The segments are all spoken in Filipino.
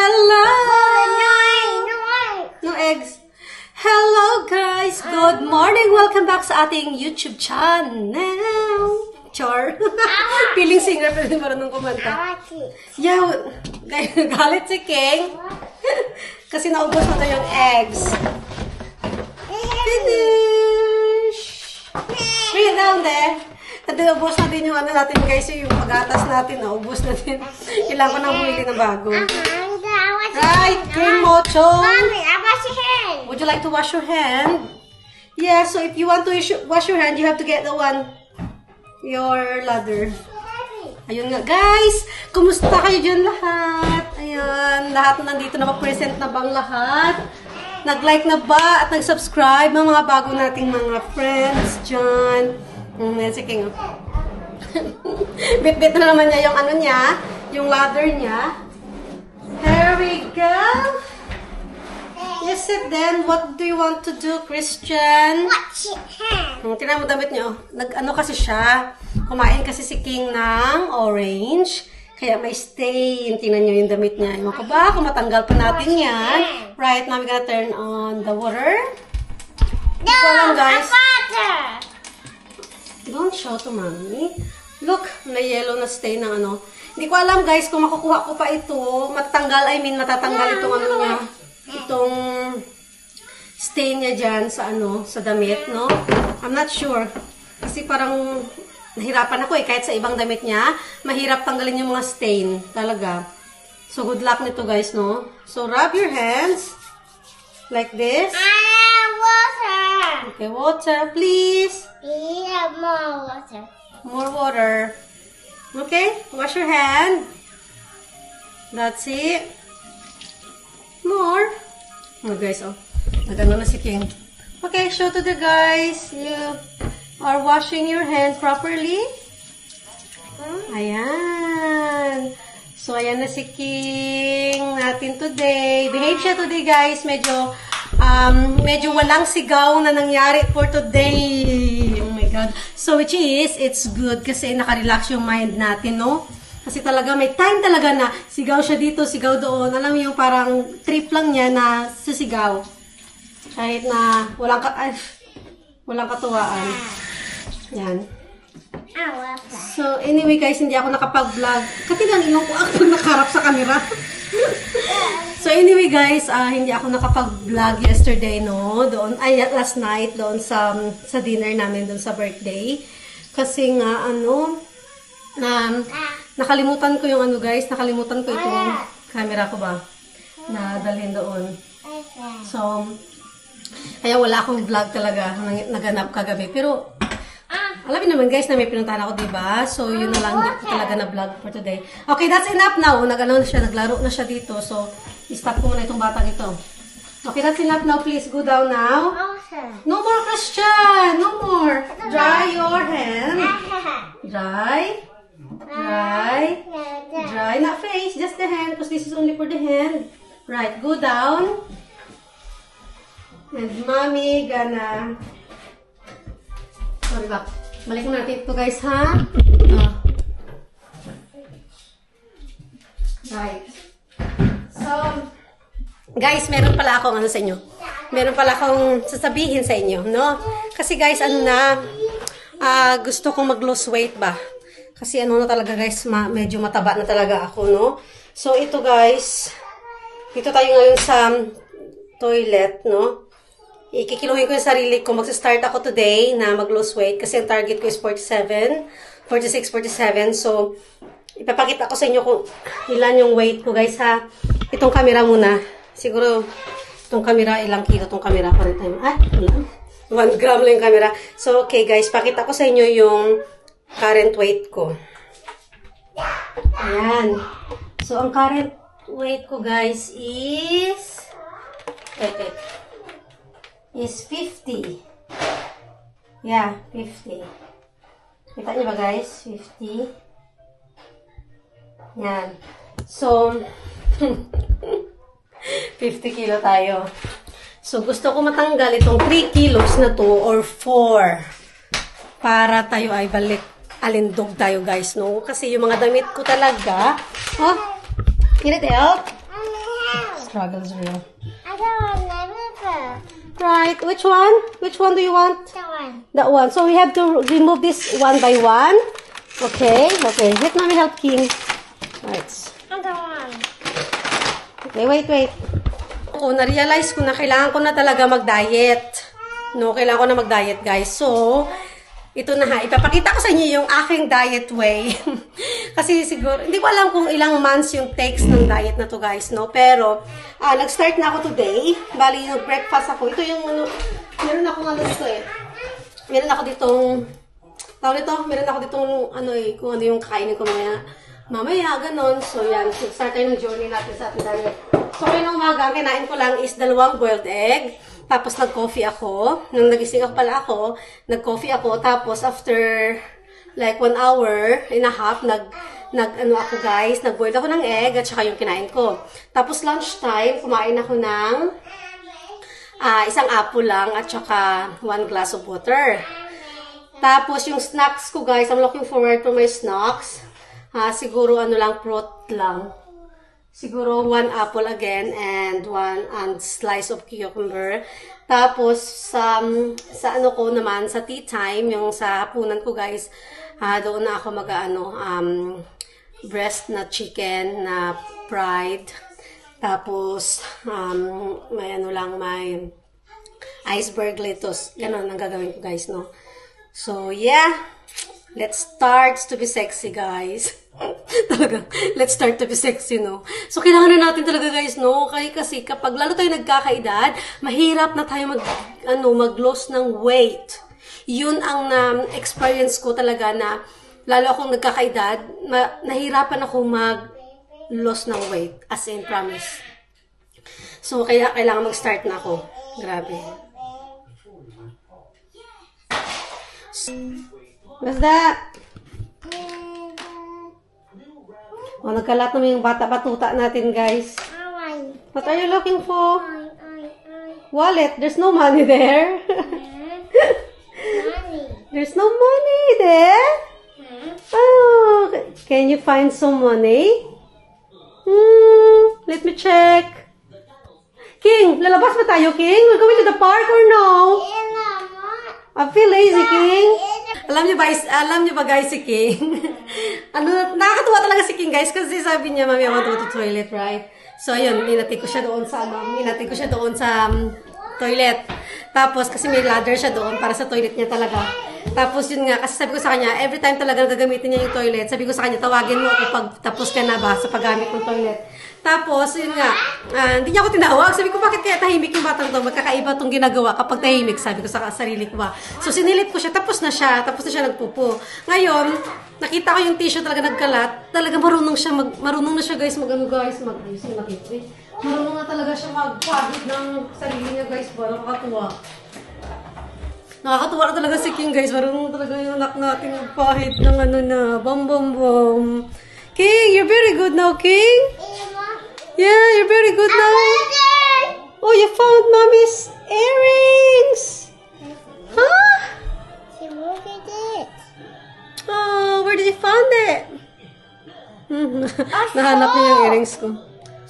Hello! No eggs. Hello guys! Good morning! Welcome back sa ating YouTube channel. Char. Feeling singer pa rin marunong kumanta. Yeah, galit si King. Kasi naubos na to yung eggs. Finish! Bring it down there. At naubos natin yung ano natin guys, yung pag-atas natin, naubos natin. Kailangan ko nang bumili ng bago. Right, King Mocho. Mommy, I wash your hand. Would you like to wash your hand? Yeah, so if you want to wash your hand, you have to get the one, your ladder. Ayun nga, guys. Kumusta kayo dyan lahat? Ayan, lahat na nandito na present na bang lahat? Nag-like na ba at nag-subscribe mga bago nating mga friends dyan? Si King. Bit-bit na naman niya yung ano niya, yung ladder niya. Here we go. You sit then. What do you want to do, Christian? Wash your hand. Tingnan mo damit niyo. Nag-ano kasi siya. Kumain kasi si King ng orange. Kaya may stain. Tingnan niyo yung damit niya. Ewan ko ba kung matanggal pa natin yan. Right, now we're gonna turn on the water. No, Walang, guys. water. Don't show to mommy. Look, may yellow na stain ng ano. Hindi ko alam guys kung makukuha ko pa ito. Matatanggal itong ano niya. Itong stain niya dyan sa ano, sa damit, no? I'm not sure. Kasi parang nahirapan ako eh. Kahit sa ibang damit niya, mahirap tanggalin yung mga stain. Talaga. So, good luck nito guys, no? So, rub your hands. Like this. Water. Okay, water, please. Yeah, more water. More water. Okay, wash your hand. That's it. More. Oh, guys, oh. Nag-ano na si King. Okay, show to the guys. You are washing your hands properly. Ayan. So, ayan na si King natin today. Behave siya today, guys. Medyo walang sigaw na nangyari for today. Oh my God. So, which is, it's good kasi nakarelax yung mind natin, no? Kasi talaga, may time talaga na sigaw siya dito, sigaw doon. Alam mo yung parang trip lang niya na sisigaw. Kahit na walang katuwaan. Yan. So, anyway guys, hindi ako nakapag-vlog. Katilang ilong ko ako nakarap sa camera. So, anyway guys, hindi ako nakapag-vlog yesterday, no? Doon, last night, doon sa dinner namin, doon sa birthday. Kasi nga, nakalimutan ko yung ano guys, nakalimutan ko itong camera ko ba, na dalhin doon. So, kaya wala akong vlog talaga, naganap kagabi. Pero, alam niyo naman guys na may pinuntahan ako, diba? So, yun na lang talaga na vlog for today. Okay, that's enough now. Nag-ano na siya, naglaro na siya dito. So, i-stop ko muna itong batang ito. Okay, that's enough now. Please go down now. No more, Christian! No more. Dry your hand. Dry. Dry. Dry. Not face, just the hand. Because this is only for the hand. Right, go down. And mommy gonna... Sorry ba? Balik natin ito guys, ha? Right. So, guys, meron pala akong ano sa inyo. Meron pala akong sasabihin sa inyo, no? Kasi guys, gusto kong mag-lose weight ba? Kasi na talaga guys, medyo mataba na talaga ako, no? So, ito guys, dito tayo ngayon sa toilet, no? Ikikiluhin ko yung sarili ko. Magsa-start ako today na mag-lose weight kasi ang target ko is 46, 47. So, ipapakita ko sa inyo kung ilan yung weight ko, guys, ha. Itong camera muna. Siguro, itong camera, ilang kilo itong camera. 1 gram lang yung camera. So, okay, guys, pakita ko sa inyo yung current weight ko. Ayan. So, ang current weight ko, guys, is... is 50. Yeah, 50. Kita niyo ba guys? 50. Yan. So, 50 kilo tayo. So, gusto ko matanggal itong 3 kilos na to or 4 para tayo ay balik alindog tayo guys, no? Kasi yung mga damit ko talaga, oh, can it help? struggle is real. I don't want never. Right, which one? Which one do you want? That one. That one. So we have to remove this one by one. Okay, okay. Let mommy help King. Right. I don't want. Okay, wait. Oo, na-realize ko na kailangan ko na talaga mag-diet. No, kailangan ko na mag-diet, guys. So, ito na ha. Ipapakita ko sa inyo yung aking diet way. Kasi siguro, hindi ko alam kung ilang months yung takes ng diet na to, guys, no? Pero, nag-start na ako today. Bali, yung breakfast ako. Ito yung, meron ako dito eh. Meron ako ditong, meron ako ditong, kung ano yung kakainin ko mamaya, ganon. So, yan. Start tayo ng journey natin sa ating diet. So, ngayon ng umaga, ang kinain ko lang is 2 boiled egg. Tapos, nag-coffee ako. Nung nagising ako, nag-coffee ako. Tapos, after like 1 hour and a half, nag-boil ako ng egg at saka yung kinain ko. Tapos, lunchtime, kumain ako ng isang apple lang at saka 1 glass of water. Tapos, yung snacks ko, guys, I'm looking forward to my snacks. Siguro, fruit lang. Siguro 1 apple again and 1 slice of cucumber. Tapos sa sa tea time, yung sa hapunan ko, guys, doon na ako breast na chicken na fried. Tapos may may iceberg lettuce. Ganon ang gagawin ko, guys, no. So yeah, let's start to be sexy, guys. Talaga, let's start to be sexy, no? So, kailangan na natin talaga, guys, no? Kasi kapag lalo tayo nagkakaedad, mahirap na tayo mag-loss ng weight. Yun ang experience ko talaga na, lalo akong nagkakaedad, nahirapan ako mag-loss ng weight. As in, promise. So, kaya kailangan mag-start na ako. Grabe. What's that? Nagkalat naman yung bata-batuta natin, guys. What are you looking for? Wallet. There's no money there. There's no money there. Oh, can you find some money? Let me check. King, lalabas ba tayo, King? We're going to the park or no? I feel lazy, King. Alam niyo ba guys si King? Nakakatuwa talaga si King, guys, kasi sabi niya, Mami, I want to go to toilet, right? So, ayun, inatid ko siya doon sa toilet. Tapos, kasi may ladder siya doon para sa toilet niya talaga. Tapos, yun nga, kasi sabi ko sa kanya, every time talaga gagamitin niya yung toilet, sabi ko sa kanya, tawagin mo ako pag tapos ka na ba sa paggamit ng toilet. Tapos, yun nga, hindi niya ako tinawag. Sabi ko, bakit kaya tahimik yung batang to? Magkakaiba itong ginagawa kapag tahimik, sabi ko sa sarili ko ba. So, sinilip ko siya, tapos na siya nagpupo. Ngayon, nakita ko yung tissue talaga nagkalat. Talaga marunong na siya, guys, marunong na talaga siya magpagod ng sarili niya, guys. Nakakatuwa. Nakakatuwa na talaga si King, guys. Marunong talaga yung anak natin magpahid ng bam. King, you're very good now, King. Yeah, you're very good now. Oh, you found Mommy's earrings. Huh? She moved it. Oh, where did you find it? Nahanap niya yung earrings ko.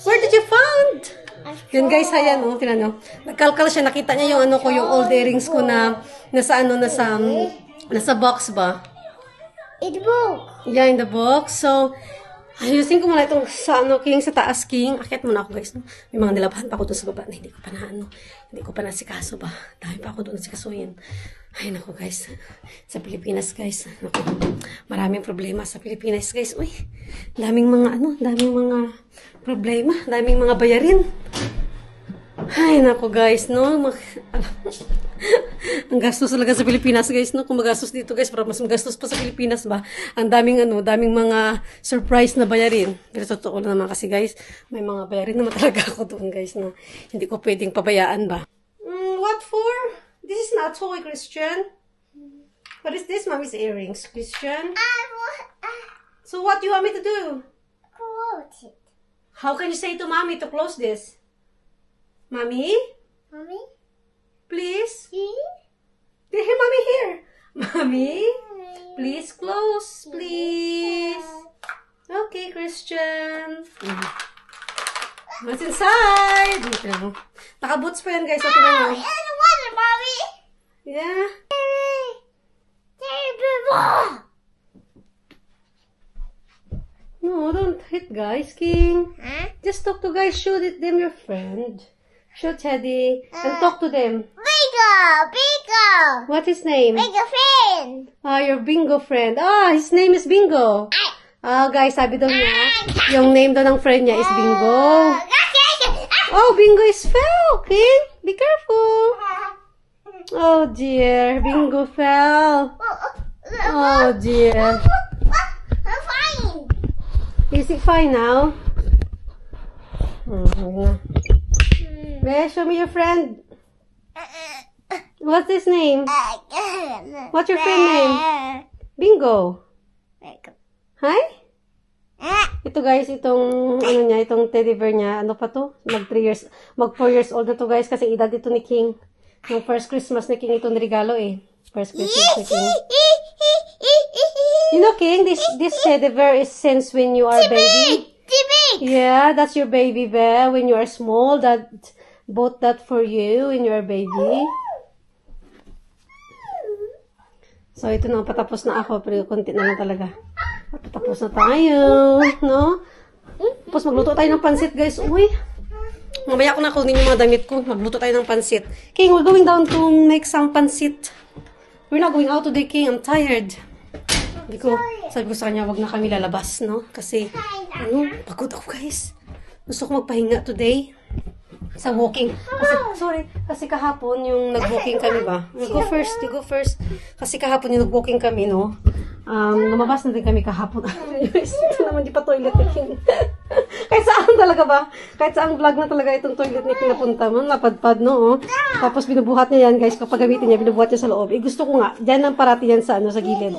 Where did you find? Yun, guys, ayan, oh, tinan nyo. Nagkalkal siya, nakita niya yung yung old earrings ko na nasa box ba? In the book. Yeah, in the box. So, ayusin ko muna itong King, sa taas, King. Akit muna ako, guys, no? May mga nilabahan pa ako doon sa baba na hindi ko pa nasikaso ba. Dahil pa ako doon nasikasuhin. Ay, naku, guys. Sa Pilipinas, guys. Naku, maraming problema sa Pilipinas, guys. Uy, daming mga problema. Daming mga bayarin. Ay, naku, guys, no? Ang gastos talaga sa Pilipinas, guys, no? Kung magastos dito, guys, para mas magastos pa sa Pilipinas ba? Ang daming mga surprise na bayarin. Pero totoo lang naman kasi, guys, may mga bayarin naman talaga ako doon, guys, na hindi ko pwedeng pabayaan ba? What for? This is not toy, Christian. What is this, Mommy's earrings, Christian? So what do you want me to do? Close it. How can you say to Mommy to close this? Mommy? Mommy? Please? See? Hey, Mommy, here. Mommy? Please close, please. Okay, Christian. What's inside? Naka-boots pa yan, guys. So, tingnan mo. And water, Mommy. Yeah. No, don't hit guys, King. Huh? Just talk to guys. Show them your friend. Show Teddy and talk to them. Bingo. What's his name? Bingo friend. Ah, your bingo friend. Ah, his name is Bingo. Ah, guys, sabi daw niya, yung name daw ng friend niya is Bingo. Oh, Bingo is fell, King. Be careful. Oh, dear. Bingo fell. Oh, dear. I'm fine. Is he fine now? Where? Show me your friend. What's his name? What's your friend name? Bingo. Hi? Ito guys, itong ano niya, itong teddy bear niya, ano pa to? Mag 4 years old na to guys kasi edad ito ni King. Yung first Christmas ni King ito regalo eh. First Christmas ni King. You know King, this teddy bear is since when you are baby. Yeah, that's your baby bear when you are small. That bought that for you when you are baby. So ito na, patapos na ako pero konti na lang talaga. Patapos na tayo, no? Tapos magluto tayo ng pansit, guys. Uy, mamaya ko na kunin yung mga damit ko. Magluto tayo ng pansit. King, we're going down to make some pansit. We're not going out today, King. I'm tired. Sabi ko sa kanya, wag na kami lalabas, no? Kasi, ano, pagod ako, guys. Gusto ko magpahinga today. Sa walking. Kasi kahapon yung nag-walking kami ba? You go first. Kasi kahapon yung nag-walking kami, no? Lumabas na din kami kahapon. Ito naman, di pa toilet ni King. Kahit saan talaga ba? Kahit saan vlog na talaga itong toilet ni King napunta mo. Napadpad, no? Oh. Tapos binubuhat niya yan, guys. Kapag gamitin niya, binubuhat niya sa loob. Gusto ko nga, dyan ang parati yan sa gilid.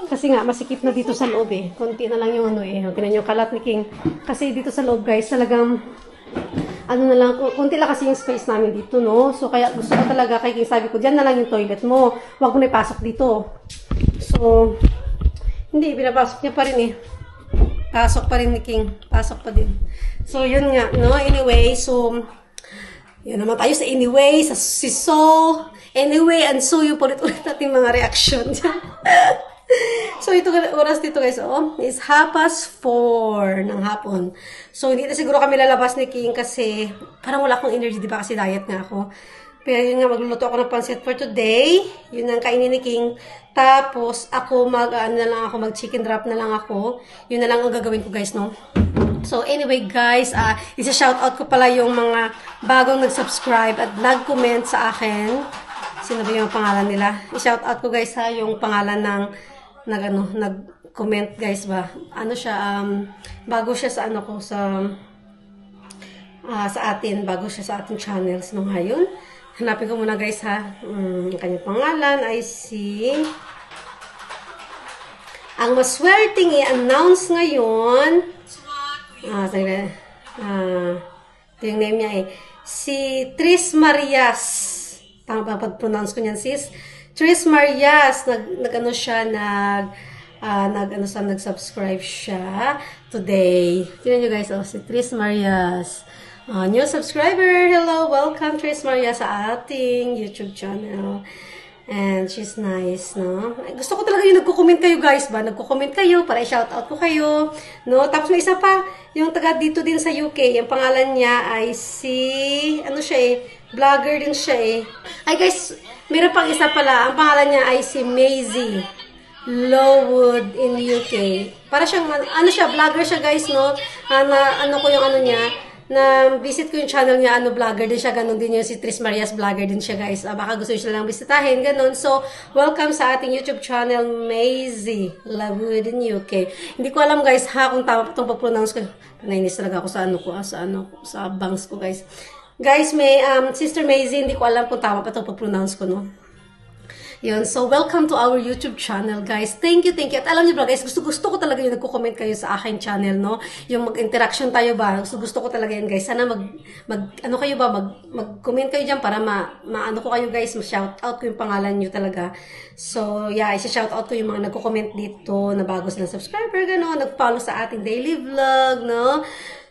Kasi nga, masikip na dito sa loob eh. Konti na lang yung ano eh. Tinan yung kalat ni King. Kasi dito sa loob, guys, talagang ano na lang, konti lang kasi yung space namin dito, no? So, kaya gusto ko talaga, kay King sabi ko, dyan na lang yung toilet mo. Huwag mo na ipasok dito. So, hindi, pinapasok niya pa rin eh. Pasok pa rin ni King. Pasok pa din. So, yun nga, no? Anyway, so, yun naman tayo sa anyway, sa si So. Anyway, and so yung ulit-ulit natin mga reaction. So, ito oras dito guys, is 4:30 ng hapon. So, hindi na siguro kami lalabas ni King kasi parang wala akong energy, di ba? Kasi diet nga ako. Pero yun nga, magluluto ako ng pancit for today. Yun ang kainin ni King. Tapos, ako mag-chicken wrap na lang ako. Yun na lang ang gagawin ko guys, no? So, anyway guys, isa-shoutout ko pala yung mga bagong nag-subscribe at nag-comment sa akin. Sino ba yung pangalan nila? I-shoutout ko guys ha, yung pangalan ng nag-comment guys ba. Ano siya, bago siya sa ano ko, sa atin, bago siya sa ating channels nung ngayon. Hanapin ko muna guys ha. Ang kanyang pangalan ay si... Ang maswerteng i-announce ngayon, ito yung name niya eh, si Tris Marias. Tama ba pag-pronounce ko niyan sis? Tris Marias, nag-subscribe siya today. Tingnan nyo guys, si Tris Marias. New subscriber, hello, welcome Tris Marias sa ating YouTube channel. And she's nice, no? Gusto ko talaga yung nagko-comment kayo guys ba? Nagko-comment kayo para i-shoutout ko kayo, no? Tapos may isa pa, yung taga dito din sa UK, yung pangalan niya ay si, ano siya eh, vlogger din siya eh. Ay guys, meron pang isa pala, ang pangalan niya ay si Maisie Lowood in UK. Para siyang, ano siya, vlogger siya guys, no? Ano ko yung ano niya, na visit ko yung channel niya, vlogger din siya, ganun din yung si Tris Marias, vlogger din siya guys. Baka gusto nyo siya lang bisitahin, ganun. So, welcome sa ating YouTube channel, Maisie Lowood in UK. Hindi ko alam guys ha, kung tama itong pag-pronounce ko. Nainis talaga ako sa bangs ko guys. Guys, may Sister Maisie, hindi ko alam kung tama pa itong pag-pronounce ko, no? Yun. So, welcome to our YouTube channel, guys. Thank you, thank you. At alam niyo ba, guys, gusto ko talaga yung nagko-comment kayo sa aking channel, no? Yung mag-interaction tayo ba? Gusto ko talaga yan, guys. Sana mag-comment kayo dyan para maano ko kayo, guys. Ma-shoutout ko yung pangalan nyo talaga. So, yeah, isa-shoutout ko yung mga nagko-comment dito na bago silang subscriber, gano'n. Nag-follow sa ating daily vlog, no?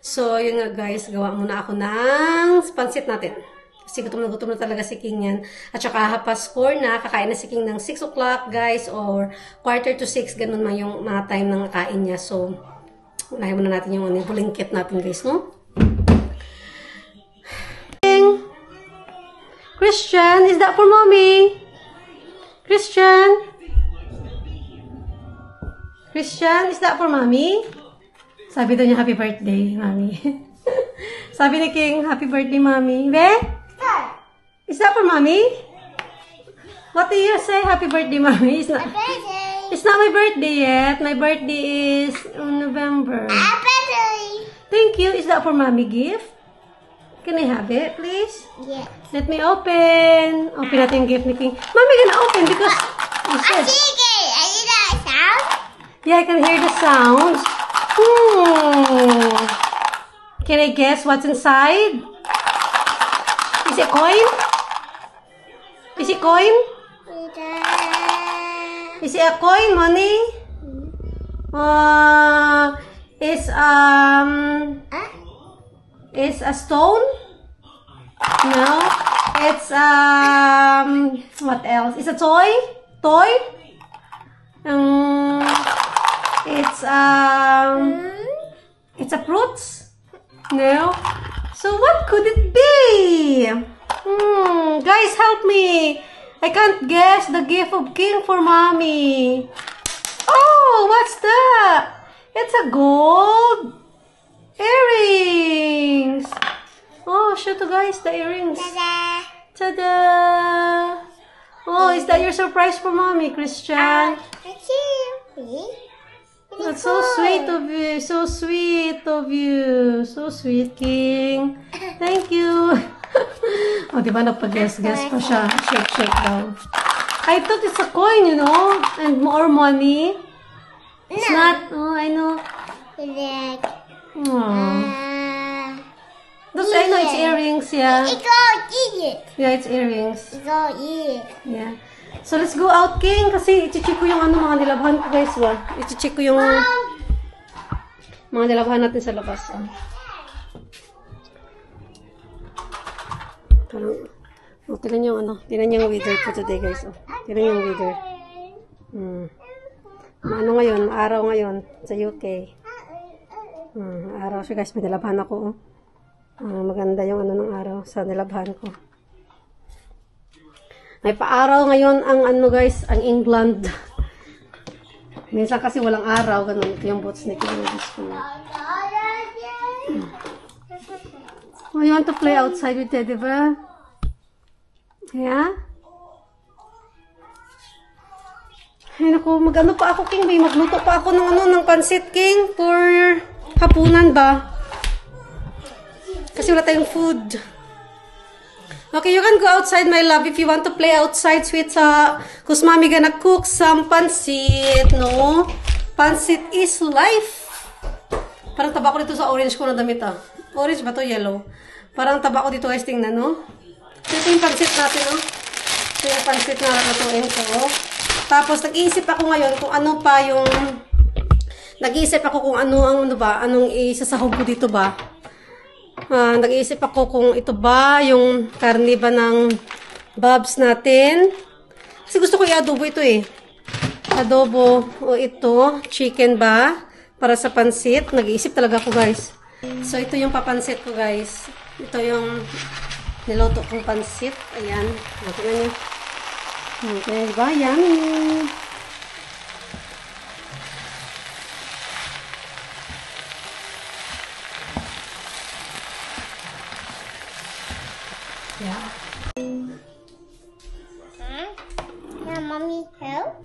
So, yun nga guys, gawa muna ako ng pansit natin. Kasi gutom na talaga si King yan. At saka 4:30 na, kakain na si King ng 6 o'clock guys, or 5:45, ganun man yung mga time ng kain niya. So, unahin muna natin yung bulingkit natin guys, no? Christian, is that for mommy? Christian? Christian, is that for mommy? Sabi daw niya, happy birthday, mommy. Sabi ni King, happy birthday, mommy. Be? Is that for mommy? What do you say? Happy birthday, mommy. It's not my birthday yet. My birthday is in November. Thank you. Is that for mommy gift? Can I have it, please? Yes. Let me open. Open natin yung gift ni King. Mommy gonna open because you said. Are you that sound? Yeah, I can hear the sounds. Can I guess what's inside? Is it coin? Is it coin? Is it a coin, money? It's a stone? No. It's what else? It's a toy? Toy? It's a fruits? No. So what could it be? Guys, help me. I can't guess the gift of King for mommy. Oh, what's that? It's a gold earrings. Oh, show to guys the earrings. Ta-da! Ta-da! Oh, is that your surprise for mommy, Christian? Thank you. That's so sweet of you. So sweet of you. So sweet, King. Thank you. Oh, di ba napag-guess-guess pa siya. Shake daw. I thought it's a coin, you know, and more money. It's not. Oh, I know. Those, I know it's earrings, yeah. It's all eat. Yeah, it's earrings. It's all eat. Yeah. So, let's go out, King. Kasi, iti-check ko yung mga nilabhan ko, guys, ba? Iti-check ko yung mga nilabhan natin sa labas. Oh, tignan yung weather ko today, guys. Oh, tignan yung weather. Ano ngayon? Araw ngayon sa UK. Araw siya, guys. May nilabhan ako, oh. Maganda yung ng araw sa nilabhan ko. May paaraw ngayon ang guys, ang England. Minsan kasi walang araw, ganun. Ito yung boots ni King. Oh, you want to play outside with Teddy, ba? Yeah? Ay, naku, mag-ano pa ako, King, ba? Magluto pa ako ng pansit, King, for hapunan ba? Kasi wala tayong food. Okay, you can go outside, my love, if you want to play outside, sweetheart. Because mommy gonna cook some pancit, no? Pancit is life. Parang taba ko dito sa orange ko na damit, ah. Orange ba to? Yellow. Parang taba ko dito, guys, tingnan, no? Ito yung pancit natin, no? Ito yung pancit na natutuin ko. Tapos, nag-iisip ako ngayon kung ano pa yung... Nag-iisip ako kung anong isasahog ko dito ba? Nag-iisip ako kung ito ba yung karne ba ng babs natin. Kasi gusto ko i-adobo ito eh. Adobo o ito, chicken ba? Para sa pansit. Nag-iisip talaga ako, guys. So, ito yung papansit ko, guys. Ito yung niloto kong pansit. Ayan. Tingnan niyo. Okay, diba? Yummy! Yeah. Mommy, help?